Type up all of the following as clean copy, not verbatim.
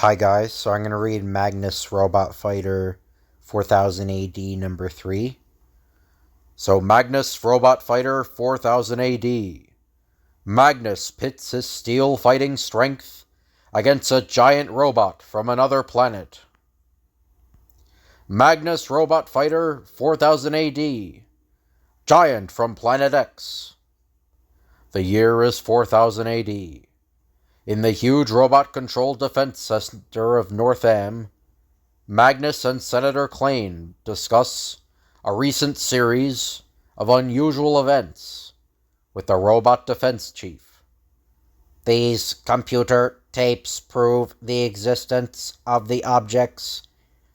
Hi guys, so I'm going to read Magnus Robot Fighter 4000 AD number 3. So Magnus Robot Fighter 4000 AD. Magnus pits his steel fighting strength against a giant robot from another planet. Magnus Robot Fighter 4000 AD. Giant from Planet X. The year is 4000 AD. In the huge robot-controlled defense center of Northam, Magnus and Senator Klein discuss a recent series of unusual events with the robot defense chief. These computer tapes prove the existence of the objects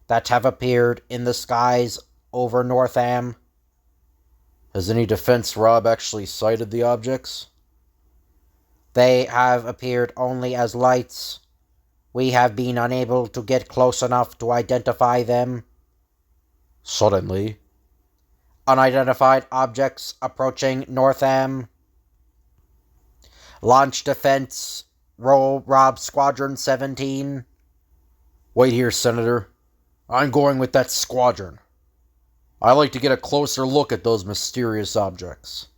that have appeared in the skies over Northam. Has any defense Rob actually sighted the objects? They have appeared only as lights. We have been unable to get close enough to identify them. Suddenly, unidentified objects approaching Northam. Launch defense, Rob Squadron 17. Wait here, Senator. I'm going with that squadron. I like to get a closer look at those mysterious objects.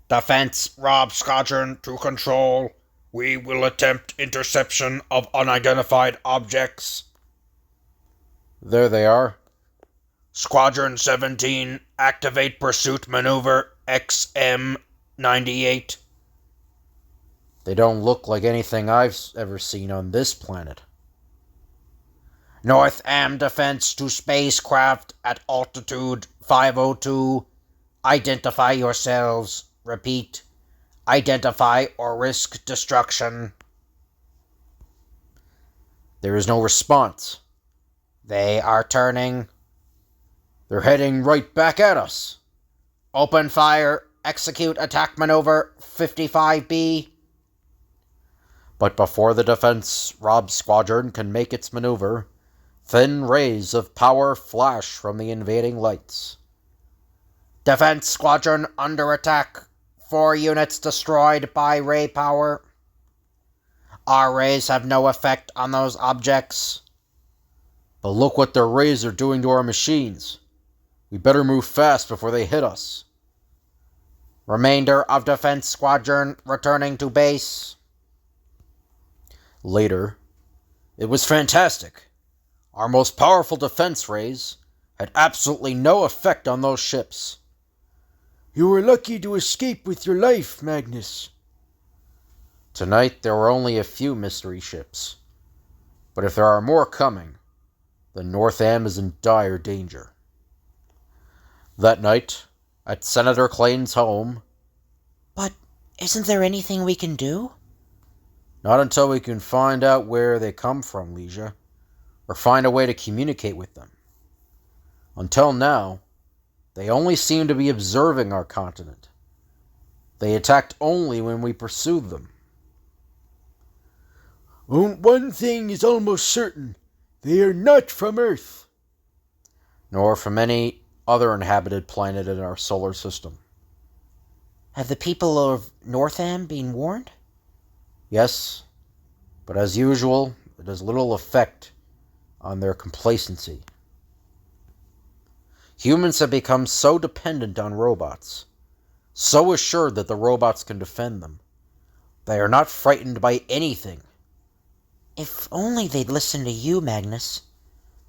Defense, Rob Squadron to control. We will attempt interception of unidentified objects. There they are. Squadron 17, activate pursuit maneuver XM-98. They don't look like anything I've ever seen on this planet. Northam defense to spacecraft at altitude 502. Identify yourselves. Repeat, identify or risk destruction. There is no response. They are turning. They're heading right back at us. Open fire. Execute attack maneuver 55B. But before the defense Rob Squadron can make its maneuver, thin rays of power flash from the invading lights. Defense Squadron under attack. 4 units destroyed by ray power. Our rays have no effect on those objects. But look what their rays are doing to our machines. We better move fast before they hit us. Remainder of Defense Squadron returning to base. Later, it was fantastic. Our most powerful defense rays had absolutely no effect on those ships. You were lucky to escape with your life, Magnus. Tonight there were only a few mystery ships. But if there are more coming, then Northam is in dire danger. That night, at Senator Klein's home... But isn't there anything we can do? Not until we can find out where they come from, Leisha, or find a way to communicate with them. Until now, they only seem to be observing our continent. They attacked only when we pursued them. One thing is almost certain. They are not from Earth. Nor from any other inhabited planet in our solar system. Have the people of Northam been warned? Yes, but as usual, it has little effect on their complacency. Humans have become so dependent on robots, so assured that the robots can defend them. They are not frightened by anything. If only they'd listen to you, Magnus.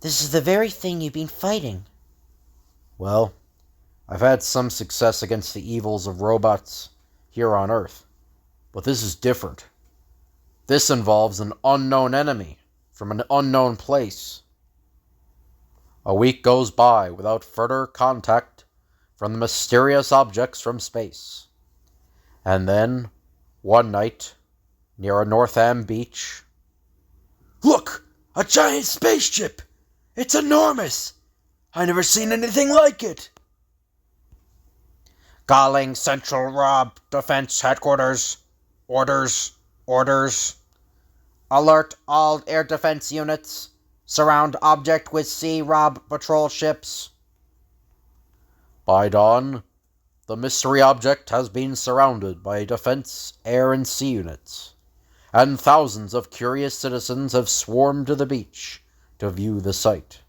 This is the very thing you've been fighting. Well, I've had some success against the evils of robots here on Earth, but this is different. This involves an unknown enemy from an unknown place. A week goes by without further contact from the mysterious objects from space. And then, one night, near a Northam beach... Look! A giant spaceship! It's enormous! I never seen anything like it! Calling Central Rob Defense Headquarters. Orders. Alert all air defense units. Surround object with C-Rob patrol ships. By dawn, the mystery object has been surrounded by defense, air, and sea units, and thousands of curious citizens have swarmed to the beach to view the sight.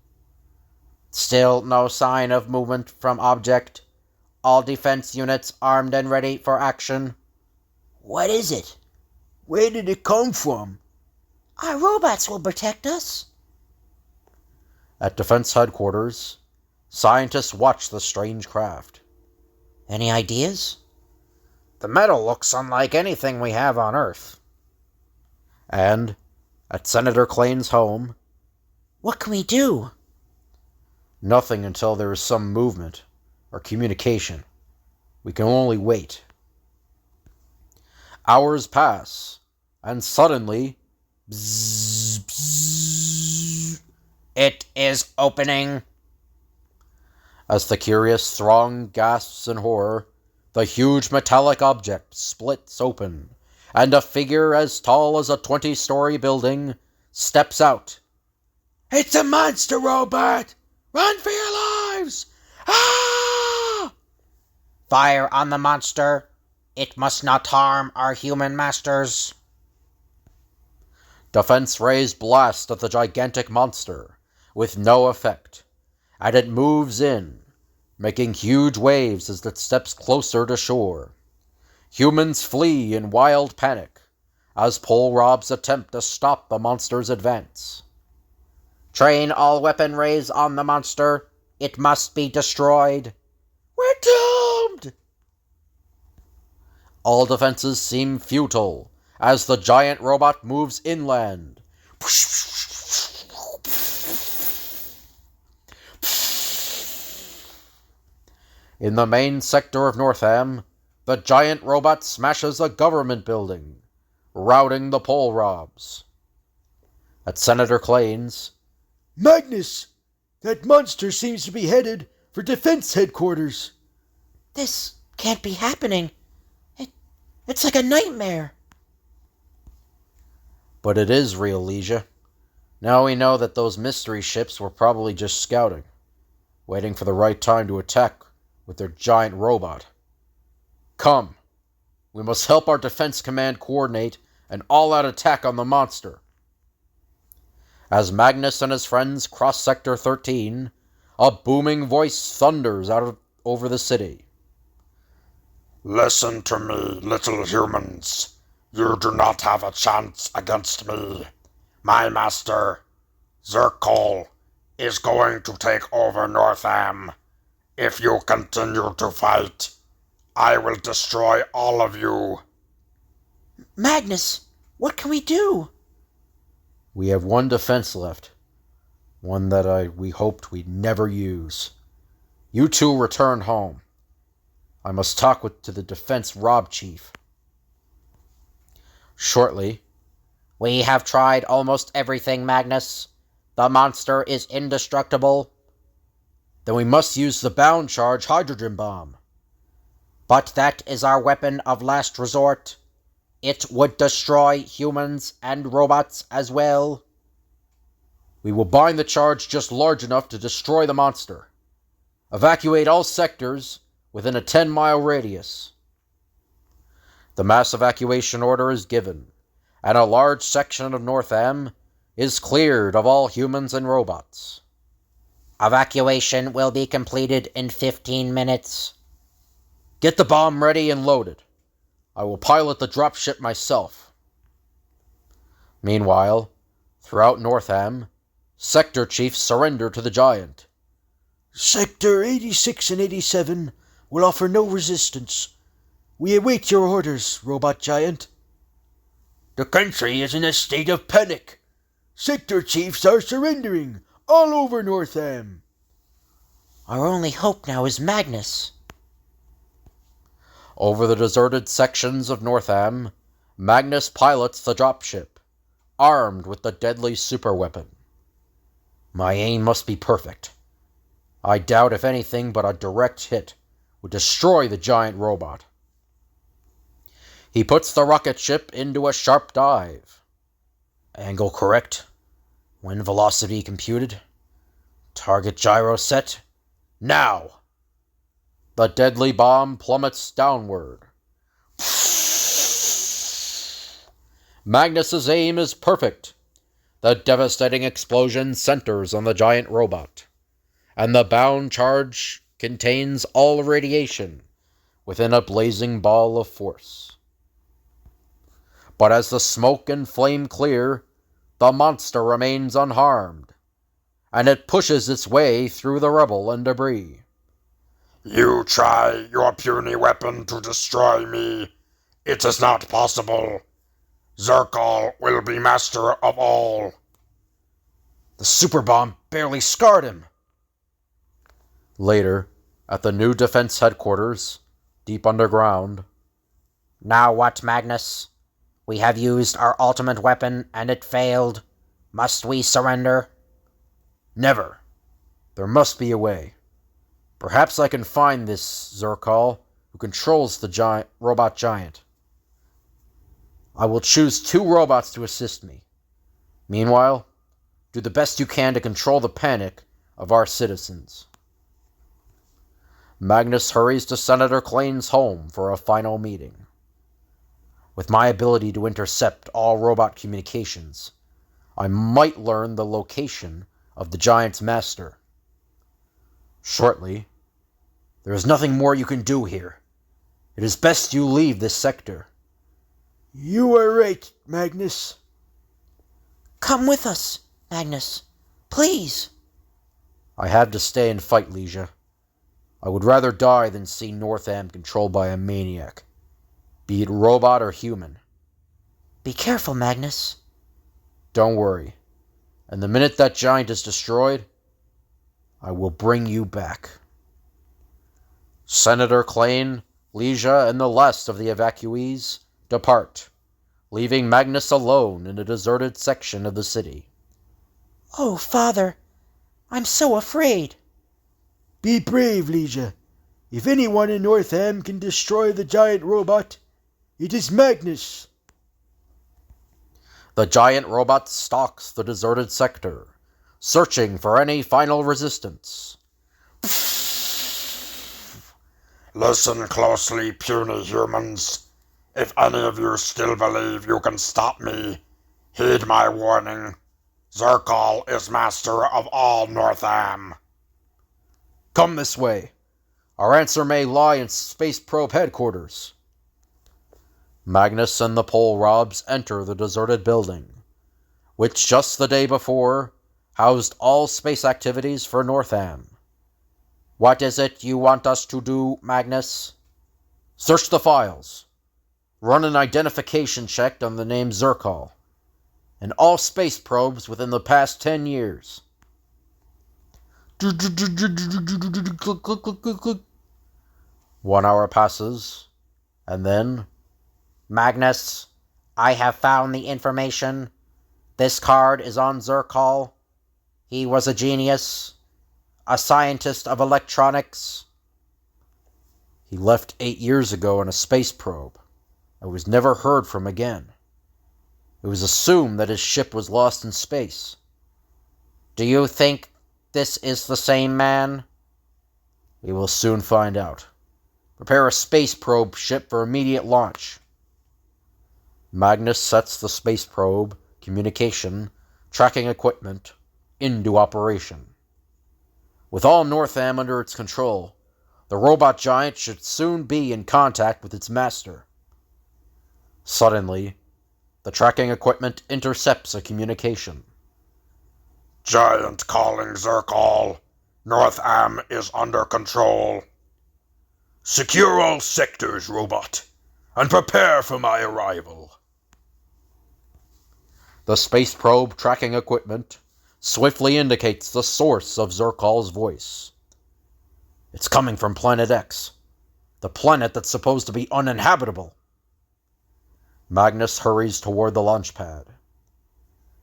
Still no sign of movement from object. All defense units armed and ready for action. What is it? Where did it come from? Our robots will protect us. At Defense Headquarters, scientists watch the strange craft. Any ideas? The metal looks unlike anything we have on Earth. And, at Senator Klane's home, What can we do? nothing until there is some movement or communication. We can only wait. Hours pass, and suddenly, bzzz, bzzz, It is opening. as the curious throng gasps in horror, the huge metallic object splits open, and a figure as tall as a 20-story building steps out. It's a monster robot! Run for your lives! Ah! Fire on the monster. It must not harm our human masters. Defense rays blast at the gigantic monster, with no effect, and it moves in, making huge waves as it steps closer to shore. Humans flee in wild panic, as pole robs attempt to stop the monster's advance. Train all weapon rays on the monster. It must be destroyed. We're doomed! All defenses seem futile, as the giant robot moves inland. In the main sector of Northam, the giant robot smashes a government building, routing the pole robs. At Senator Klane's, Magnus! That monster seems to be headed for Defense Headquarters. This can't be happening. It's like a nightmare. but it is real, Leisha. Now we know that those mystery ships were probably just scouting, waiting for the right time to attack with their giant robot. Come, we must help our defense command coordinate an all-out attack on the monster. As Magnus and his friends cross Sector 13, a booming voice thunders over the city. Listen to me, little humans. You do not have a chance against me. My master, Zirkol, is going to take over Northam. If you continue to fight, I will destroy all of you. Magnus, what can we do? We have one defense left, one that we hoped we'd never use. You two return home. I must talk to the defense Rob Chief. Shortly, We have tried almost everything, Magnus. The monster is indestructible. then we must use the bound charge hydrogen bomb. But that is our weapon of last resort. It would destroy humans and robots as well. We will bind the charge just large enough to destroy the monster. Evacuate all sectors within a 10-mile radius. The mass evacuation order is given, and a large section of Northam is cleared of all humans and robots. Evacuation will be completed in 15 minutes. Get the bomb ready and loaded. I will pilot the dropship myself. Meanwhile, throughout Northam, sector chiefs surrender to the giant. Sector 86 and 87 will offer no resistance. We await your orders, Robot Giant. The country is in a state of panic. Sector chiefs are surrendering all over Northam. Our only hope now is Magnus. Over the deserted sections of Northam, Magnus pilots the dropship, armed with the deadly superweapon. My aim must be perfect. I doubt if anything but a direct hit would destroy the giant robot. He puts the rocket ship into a sharp dive. Angle correct. Wind velocity computed. Target gyro set. Now! The deadly bomb plummets downward. Magnus's aim is perfect. The devastating explosion centers on the giant robot, and the bound charge contains all radiation within a blazing ball of force. But as the smoke and flame clear, the monster remains unharmed, and it pushes its way through the rubble and debris. You try your puny weapon to destroy me. It is not possible. Zircol will be master of all. The super bomb barely scarred him. Later, at the new defense headquarters, deep underground. Now what, Magnus? We have used our ultimate weapon, and it failed. Must we surrender? Never. There must be a way. Perhaps I can find this Zircol who controls the robot giant. I will choose 2 robots to assist me. Meanwhile, do the best you can to control the panic of our citizens. Magnus hurries to Senator Klane's home for a final meeting. With my ability to intercept all robot communications, I might learn the location of the giant's master. Shortly, there is nothing more you can do here. It is best you leave this sector. You are right, Magnus. Come with us, Magnus. Please. I have to stay and fight, Leisha. I would rather die than see Northam controlled by a maniac, be it robot or human. Be careful, Magnus. Don't worry. And the minute that giant is destroyed, I will bring you back. Senator Klane, Leisha, and the rest of the evacuees depart, leaving Magnus alone in a deserted section of the city. Oh, Father, I'm so afraid. Be brave, Leisha. If anyone in Northam can destroy the giant robot, it is Magnus. The giant robot stalks the deserted sector, searching for any final resistance. Listen closely, puny humans. If any of you still believe you can stop me, heed my warning. Zircol is master of all Northam. Come this way. Our answer may lie in Space Probe headquarters. Magnus and the Pole Robs enter the deserted building, which just the day before housed all space activities for Northam. What is it you want us to do, Magnus? Search the files. Run an identification check on the name Zircol, and all space probes within the past 10 years. 1 hour passes, and then... Magnus, I have found the information. This card is on Zircol. He was a genius, a scientist of electronics. He left 8 years ago in a space probe and was never heard from again. It was assumed that his ship was lost in space. Do you think this is the same man? We will soon find out. Prepare a space probe ship for immediate launch. Magnus sets the space probe, communication, tracking equipment into operation. With all Northam under its control, the robot giant should soon be in contact with its master. Suddenly, the tracking equipment intercepts a communication. Giant calling Zircol. Northam is under control. Secure all sectors, robot, and prepare for my arrival. The space probe tracking equipment swiftly indicates the source of Zircol's voice. It's coming from Planet X, the planet that's supposed to be uninhabitable. Magnus hurries toward the launch pad.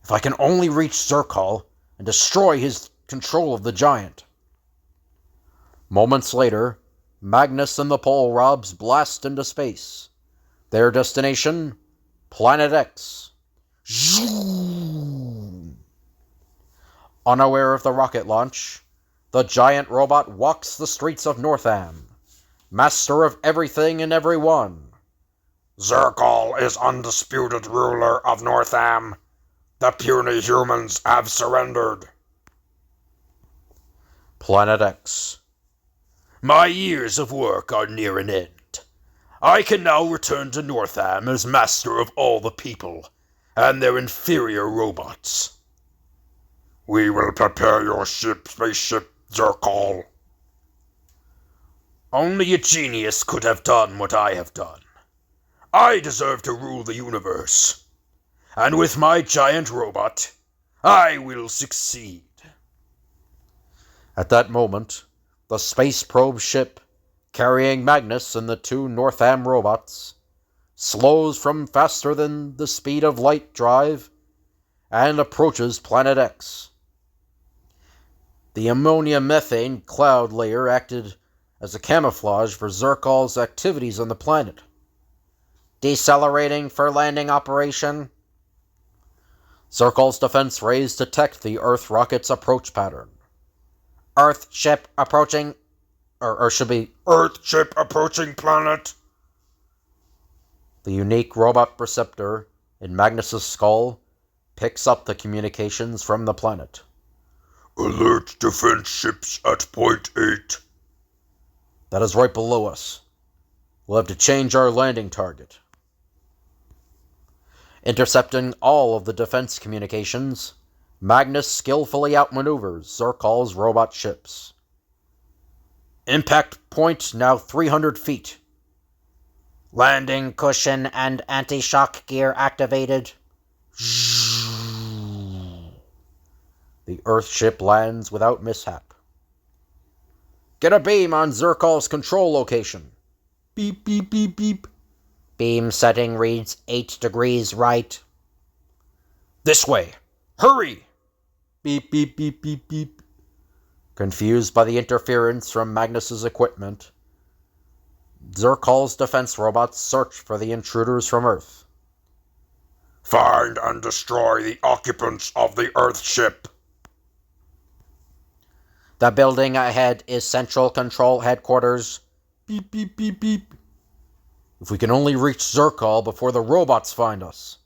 If I can only reach Zircol and destroy his control of the giant. Moments later, Magnus and the Pole Robs blast into space. Their destination, Planet X. Zoom! Unaware of the rocket launch, the giant robot walks the streets of Northam, master of everything and everyone. Zircol is undisputed ruler of Northam. The puny humans have surrendered. Planet X. My years of work are near an end. I can now return to Northam as master of all the people and their inferior robots. We will prepare your spaceship, Zircol. Only a genius could have done what I have done. I deserve to rule the universe. And with my giant robot, I will succeed. At that moment, the space probe ship, carrying Magnus and the two Northam robots, slows from faster than the speed of light drive and approaches Planet X. The ammonia-methane cloud layer acted as a camouflage for Zircol's activities on the planet. Decelerating for landing operation. Zircol's defense rays detect the Earth rocket's approach pattern. Earth ship approaching. Or should be Earth ship approaching planet. the unique robot receptor in Magnus's skull picks up the communications from the planet. Alert defense ships at point 8. That is right below us. We'll have to change our landing target. Intercepting all of the defense communications, Magnus skillfully outmaneuvers Zircol's robot ships. Impact point now 300 feet. Landing cushion and anti-shock gear activated. The Earth ship lands without mishap. Get a beam on Zircol's control location. Beep, beep, beep, beep. Beam setting reads 8 degrees right. This way. Hurry! Beep, beep, beep, beep, beep. Confused by the interference from Magnus's equipment, Zircol's defense robots search for the intruders from Earth. Find and destroy the occupants of the Earth ship. The building ahead is Central Control Headquarters. Beep, beep, beep, beep. If we can only reach Zircol before the robots find us.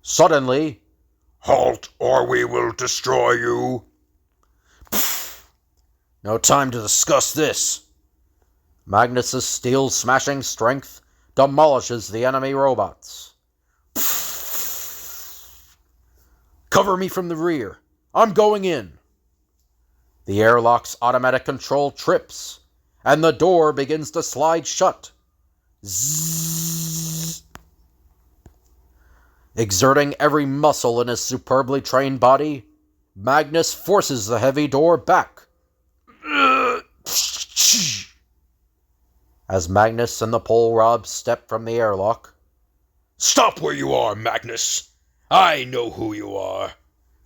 Suddenly, Halt, or we will destroy you. no time to discuss this. Magnus's steel-smashing strength demolishes the enemy robots. Cover me from the rear. I'm going in. The airlock's automatic control trips, and the door begins to slide shut. Zzz. Exerting every muscle in his superbly trained body, Magnus forces the heavy door back. As Magnus and the pole rob step from the airlock, Stop where you are, Magnus. I know who you are.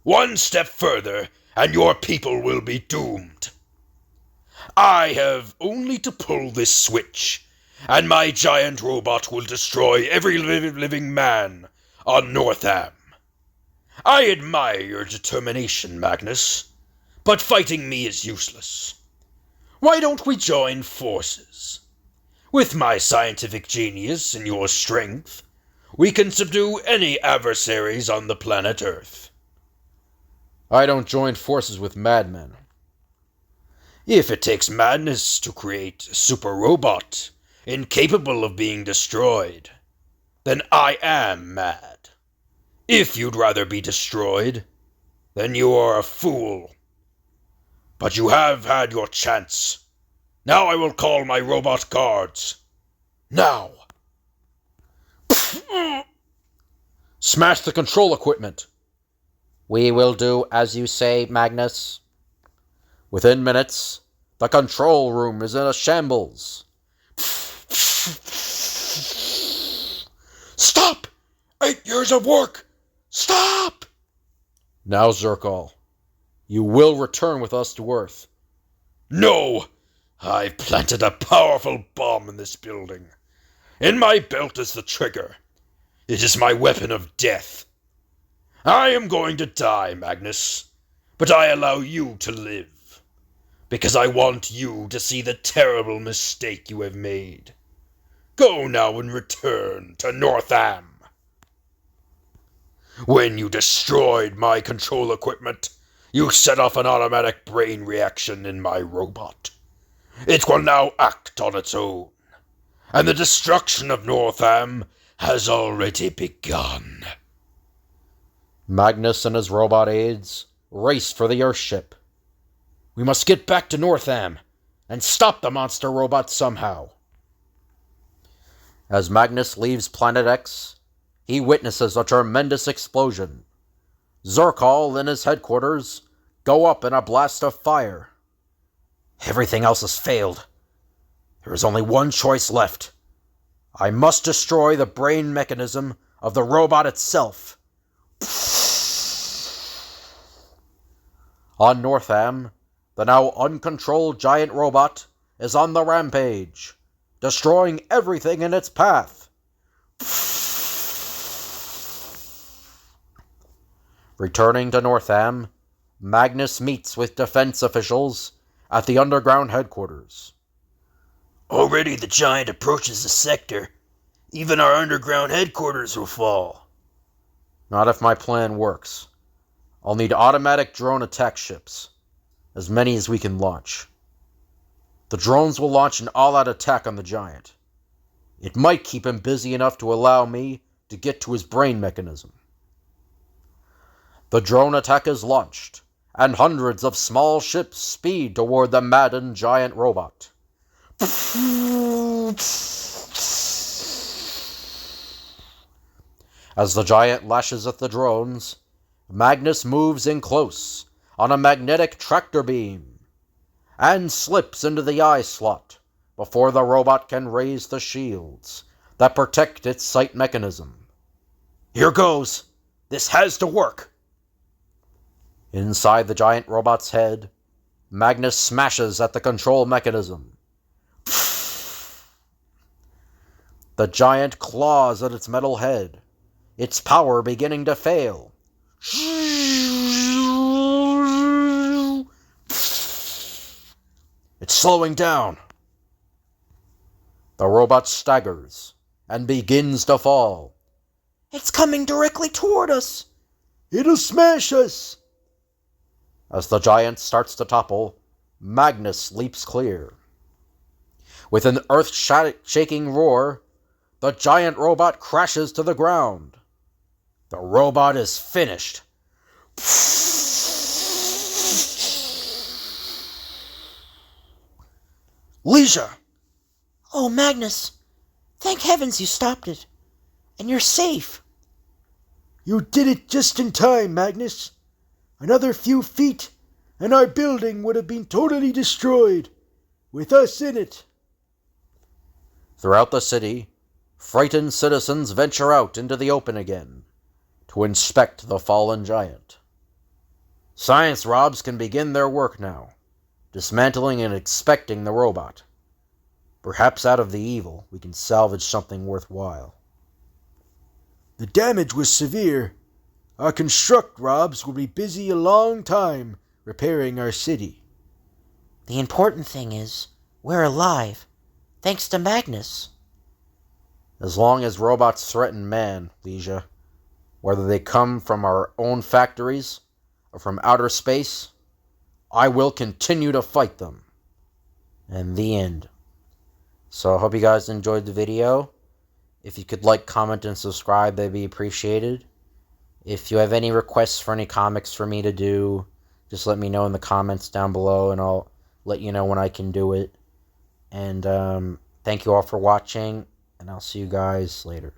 One step further, and your people will be doomed. I have only to pull this switch, and my giant robot will destroy every living man on Northam. I admire your determination, Magnus, but fighting me is useless. Why don't we join forces? With my scientific genius and your strength, we can subdue any adversaries on the planet Earth. I don't join forces with madmen. If it takes madness to create a super robot incapable of being destroyed, then I am mad. If you'd rather be destroyed, then you are a fool. But you have had your chance. Now I will call my robot guards. Now! Smash the control equipment. We will do as you say, Magnus. Within minutes, the control room is in a shambles. Stop! 8 years of work! Stop! Now, Zircol, you will return with us to Earth. No! I've planted a powerful bomb in this building. In my belt is the trigger. It is my weapon of death. I am going to die, Magnus, but I allow you to live, because I want you to see the terrible mistake you have made. Go now and return to Northam. When you destroyed my control equipment, you set off an automatic brain reaction in my robot. It will now act on its own, and the destruction of Northam has already begun. Magnus and his robot aides raced for the Earthship. We must get back to Northam and stop the monster robot somehow. As Magnus leaves Planet X, he witnesses a tremendous explosion. Zerkal and his headquarters go up in a blast of fire. Everything else has failed. There is only one choice left. I must destroy the brain mechanism of the robot itself. On Northam, the now uncontrolled giant robot is on the rampage, destroying everything in its path. Returning to Northam, Magnus meets with defense officials at the underground headquarters. Already the giant approaches the sector. Even our underground headquarters will fall. Not if my plan works. I'll need automatic drone attack ships, as many as we can launch. The drones will launch an all-out attack on the giant. It might keep him busy enough to allow me to get to his brain mechanism. The drone attack is launched, and hundreds of small ships speed toward the maddened giant robot. As the giant lashes at the drones, Magnus moves in close on a magnetic tractor beam and slips into the eye slot before the robot can raise the shields that protect its sight mechanism. Here goes. This has to work. Inside the giant robot's head, Magnus smashes at the control mechanism. The giant claws at its metal head, its power beginning to fail. It's slowing down. The robot staggers and begins to fall. It's coming directly toward us. It'll smash us. As the giant starts to topple, Magnus leaps clear. With an earth-shaking roar, the giant robot crashes to the ground. The robot is finished. Leisha! Oh, Magnus, thank heavens you stopped it. And you're safe. You did it just in time, Magnus. Another few feet, and our building would have been totally destroyed, with us in it. Throughout the city, frightened citizens venture out into the open again to inspect the fallen giant. Science Robs can begin their work now, dismantling and inspecting the robot. Perhaps out of the evil, we can salvage something worthwhile. The damage was severe. Our construct Robs will be busy a long time repairing our city. The important thing is, we're alive, thanks to Magnus. As long as robots threaten man, Leisha, whether they come from our own factories or from outer space, I will continue to fight them. And the end. So I hope you guys enjoyed the video. If you could like, comment, and subscribe, that'd be appreciated. If you have any requests for any comics for me to do, just let me know in the comments down below, and I'll let you know when I can do it. And thank you all for watching, and I'll see you guys later.